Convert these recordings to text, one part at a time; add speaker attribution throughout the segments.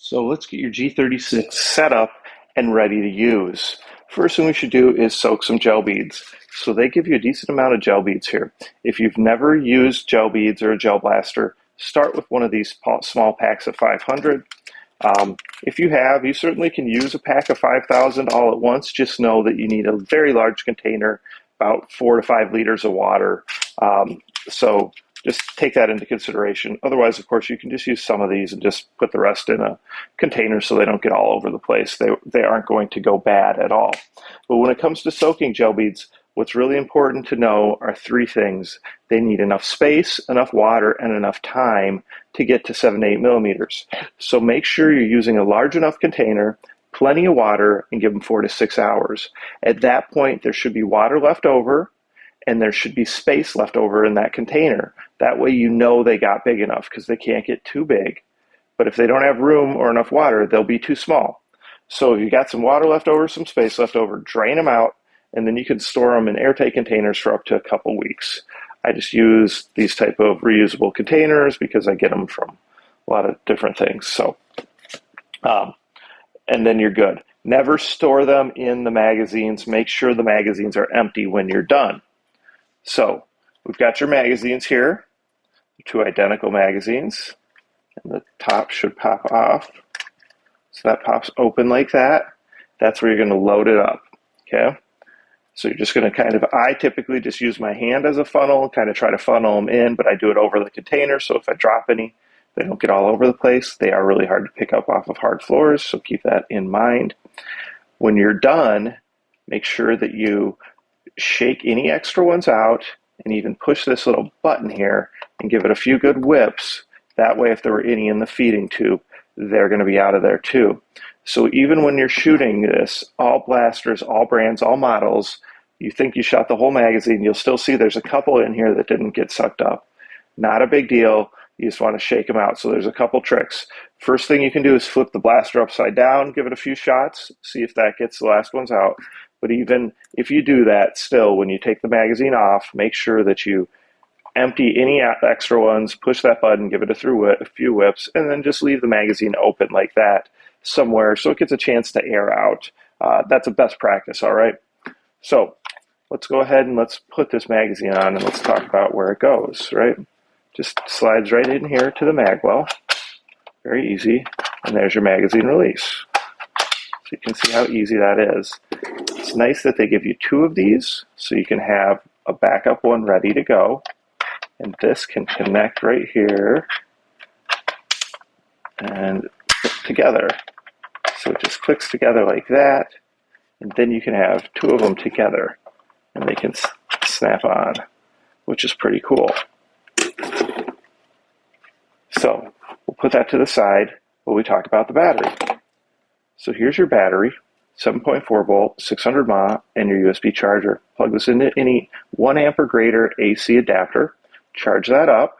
Speaker 1: So let's get your G36 set up and ready to use. First thing we should do is soak some gel beads. So they give you a decent amount of gel beads here. If you've never used gel beads or a gel blaster, start with one of these small packs of 500. If you have, you certainly can use a pack of 5,000 all at once. Just know that you need a very large container, about 4 to 5 liters of water. So just take that into consideration. Otherwise, of course, you can just use some of these and just put the rest in a container so they don't get all over the place. They aren't going to go bad at all. But when it comes to soaking gel beads, what's really important to know are 3 things. They need enough space, enough water, and enough time to get to 7 to 8 millimeters. So make sure you're using a large enough container, plenty of water, and give them 4 to 6 hours. At that point, there should be water left over, and there should be space left over in that container. That way you know they got big enough, because they can't get too big. But if they don't have room or enough water, they'll be too small. So if you got some water left over, some space left over, drain them out, and then you can store them in airtight containers for up to a couple weeks. I just use these type of reusable containers because I get them from a lot of different things. So, and then you're good. Never store them in the magazines. Make sure the magazines are empty when you're done. So we've got your magazines here, 2 identical magazines, and the top should pop off. So that pops open like that. That's where you're going to load it up, okay? So you're just going to I typically just use my hand as a funnel, kind of try to funnel them in, but I do it over the container, so if I drop any, they don't get all over the place. They are really hard to pick up off of hard floors, so keep that in mind. When you're done, make sure that you shake any extra ones out and even push this little button here and give it a few good whips. That way, if there were any in the feeding tube, they're going to be out of there too. So even when you're shooting this, all blasters, all brands, all models, you think you shot the whole magazine, you'll still see there's a couple in here that didn't get sucked up. Not a big deal. You just want to shake them out. So there's a couple tricks. First thing you can do is flip the blaster upside down, give it a few shots, see if that gets the last ones out. But even if you do that, still, when you take the magazine off, make sure that you empty any extra ones, push that button, give it a few whips, and then just leave the magazine open like that somewhere so it gets a chance to air out. That's a best practice, all right? So let's go ahead and let's put this magazine on and let's talk about where it goes, right? Just slides right in here to the mag well. Very easy. And there's your magazine release. So you can see how easy that is. It's nice that they give you 2 of these so you can have a backup one ready to go. And this can connect right here and click together. So it just clicks together like that. And then you can have 2 of them together and they can snap on, which is pretty cool. So we'll put that to the side while we talk about the battery. So here's your battery, 7.4 volt, 600 mAh, and your USB charger. Plug this into any 1 amp or greater AC adapter. Charge that up.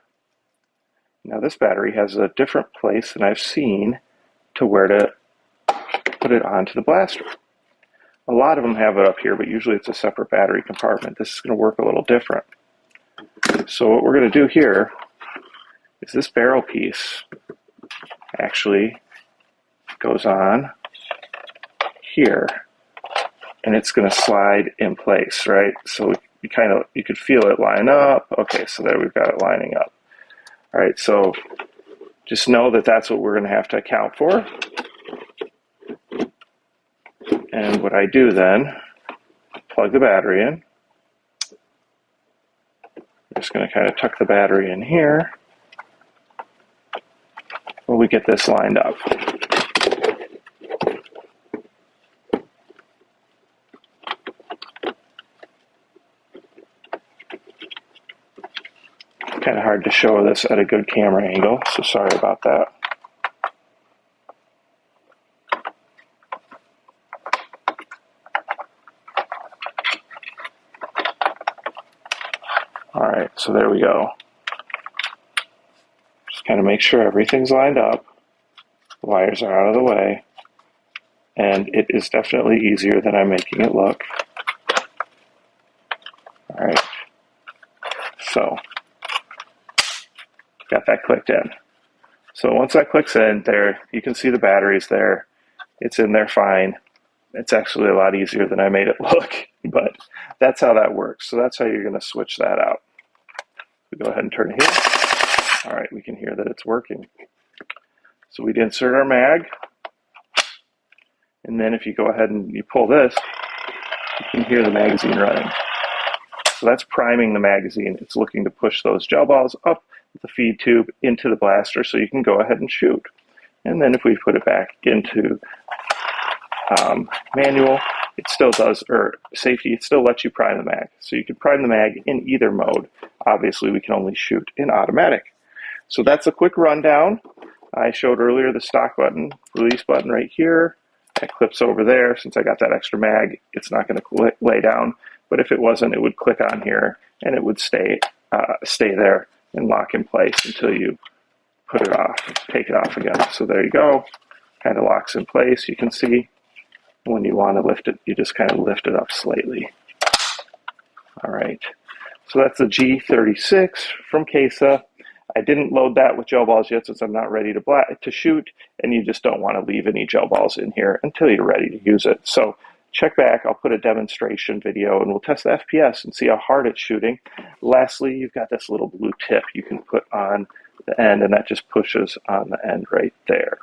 Speaker 1: Now this battery has a different place than I've seen to where to put it onto the blaster. A lot of them have it up here, but usually it's a separate battery compartment. This is going to work a little different. So what we're going to do here is this barrel piece actually goes on here, and it's going to slide in place, right? So you could feel it line up. Okay, so there we've got it lining up. All right, so just know that that's what we're going to have to account for. And what I do then, plug the battery in. I'm just going to kind of tuck the battery in here while we get this lined up. Kind of hard to show this at a good camera angle, so sorry about that. All right, so there we go. Just kind of make sure everything's lined up. The wires are out of the way. And it is definitely easier than I'm making it look. All right, so got that clicked in. So once that clicks in there, you can see the batteries there. It's in there fine. It's actually a lot easier than I made it look, but that's how that works. So that's how you're going to switch that out. We go ahead and turn it here. All right, we can hear that it's working. So we'd insert our mag, and then if you go ahead and you pull this, you can hear the magazine running. So that's priming the magazine. It's looking to push those gel balls up the feed tube into the blaster so you can go ahead and shoot. And then if we put it back into manual, it still does, or safety, it still lets you prime the mag. So you can prime the mag in either mode. Obviously, we can only shoot in automatic. So that's a quick rundown. I showed earlier the stock button, release button right here. That clips over there. Since I got that extra mag, it's not going to lay down. But if it wasn't, it would click on here and it would stay there and lock in place until you put it off, take it off again. So there you go. Kind of locks in place. You can see when you want to lift it, you just kind of lift it up slightly. All right. So that's the G36 from Caissa. I didn't load that with gel balls yet since I'm not ready to shoot, and you just don't want to leave any gel balls in here until you're ready to use it. So check back, I'll put a demonstration video and we'll test the FPS and see how hard it's shooting. Lastly, you've got this little blue tip you can put on the end, and that just pushes on the end right there.